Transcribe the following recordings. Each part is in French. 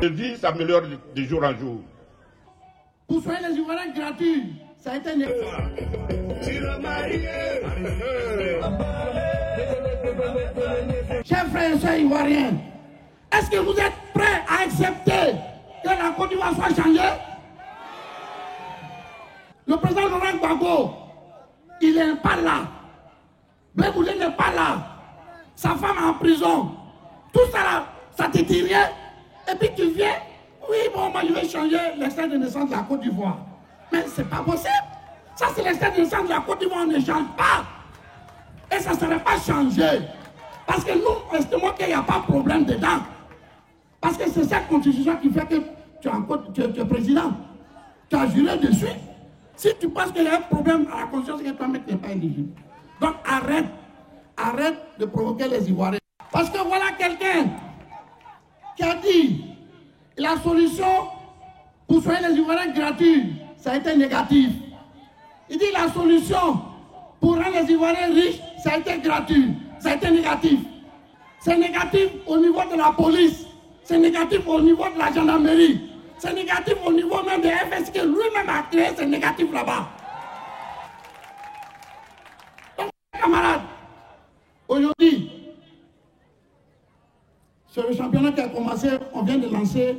La vie s'améliore de jour en jour. Pour soigner les Ivoiriens gratuits, ça a été une... Chers frères et sœurs ivoiriens, est-ce que vous êtes prêts à accepter que la Côte d'Ivoire soit changée? Le président Laurent Gbagbo, il n'est pas là. Blaise n'est pas là. Sa femme est en prison. Tout ça là, ça te dit rien. Et puis tu viens, oui, bon, moi je vais changer l'extrait de naissance de la Côte d'Ivoire. Mais c'est pas possible. Ça c'est l'extrait de naissance de la Côte d'Ivoire, on ne change pas. Et ça ne serait pas changé. Parce que nous, estimons qu'il n'y a pas de problème dedans. Parce que c'est cette constitution qui fait que tu es président. Tu as juré dessus. Si tu penses qu'il y a un problème à la constitution, c'est que toi-même tu n'es pas éligible. Donc arrête de provoquer les Ivoiriens. Parce que voilà quelqu'un qui a dit la solution pour soigner les Ivoiriens gratuits, ça a été négatif. Il dit la solution pour rendre les Ivoiriens riches, ça a été gratuit, ça a été négatif. C'est négatif au niveau de la police, c'est négatif au niveau de la gendarmerie, c'est négatif au niveau même de FS que lui-même a créé, c'est négatif là-bas. Donc, camarades, aujourd'hui, c'est le championnat qui a commencé, on vient de lancer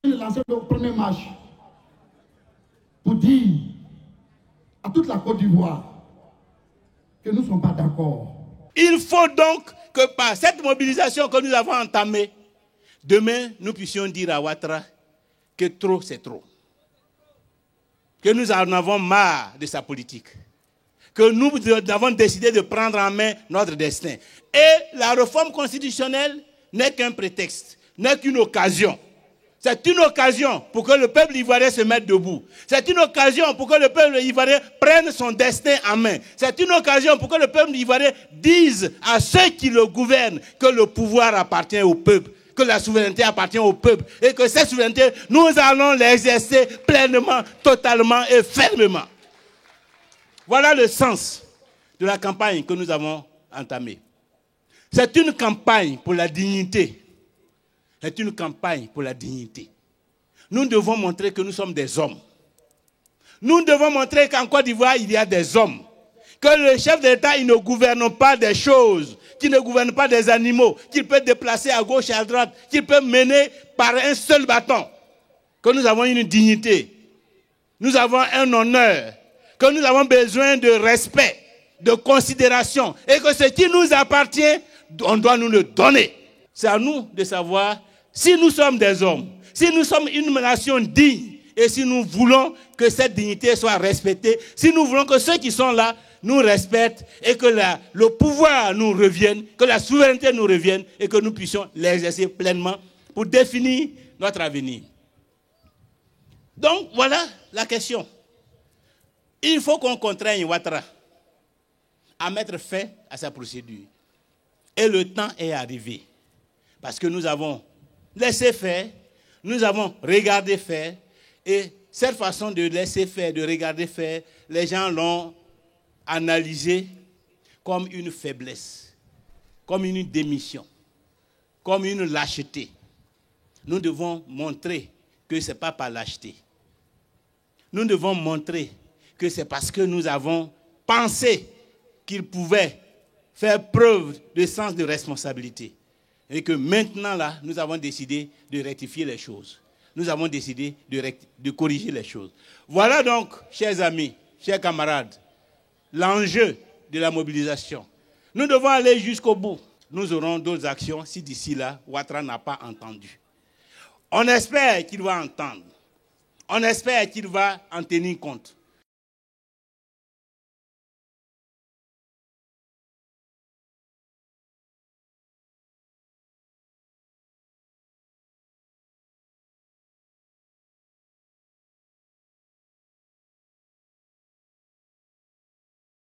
le premier match pour dire à toute la Côte d'Ivoire que nous ne sommes pas d'accord. Il faut donc que par cette mobilisation que nous avons entamée, demain nous puissions dire à Ouattara que trop c'est trop. Que nous en avons marre de sa politique. Que nous avons décidé de prendre en main notre destin. Et la réforme constitutionnelle n'est qu'un prétexte, n'est qu'une occasion. C'est une occasion pour que le peuple ivoirien se mette debout. C'est une occasion pour que le peuple ivoirien prenne son destin en main. C'est une occasion pour que le peuple ivoirien dise à ceux qui le gouvernent que le pouvoir appartient au peuple, que la souveraineté appartient au peuple et que cette souveraineté, nous allons l'exercer pleinement, totalement et fermement. Voilà le sens de la campagne que nous avons entamée. C'est une campagne pour la dignité. C'est une campagne pour la dignité. Nous devons montrer que nous sommes des hommes. Nous devons montrer qu'en Côte d'Ivoire, il y a des hommes. Que le chef d'État, il ne gouverne pas des choses, qu'il ne gouverne pas des animaux, qu'il peut déplacer à gauche et à droite, qu'il peut mener par un seul bâton. Que nous avons une dignité. Nous avons un honneur. Que nous avons besoin de respect, de considération. Et que ce qui nous appartient, on doit nous le donner. C'est à nous de savoir si nous sommes des hommes, si nous sommes une nation digne, et si nous voulons que cette dignité soit respectée, si nous voulons que ceux qui sont là nous respectent et que le pouvoir nous revienne, que la souveraineté nous revienne et que nous puissions l'exercer pleinement pour définir notre avenir. Donc voilà la question. Il faut qu'on contraigne Ouattara à mettre fin à sa procédure. Et le temps est arrivé. Parce que nous avons laissé faire, nous avons regardé faire, et cette façon de laisser faire, de regarder faire, les gens l'ont analysé comme une faiblesse, comme une démission, comme une lâcheté. Nous devons montrer que ce n'est pas par lâcheté. Nous devons montrer que c'est parce que nous avons pensé qu'il pouvait faire preuve de sens de responsabilité. Et que maintenant, là, nous avons décidé de rectifier les choses. Nous avons décidé de corriger les choses. Voilà donc, chers amis, chers camarades, l'enjeu de la mobilisation. Nous devons aller jusqu'au bout. Nous aurons d'autres actions si d'ici là, Ouattara n'a pas entendu. On espère qu'il va entendre. On espère qu'il va en tenir compte.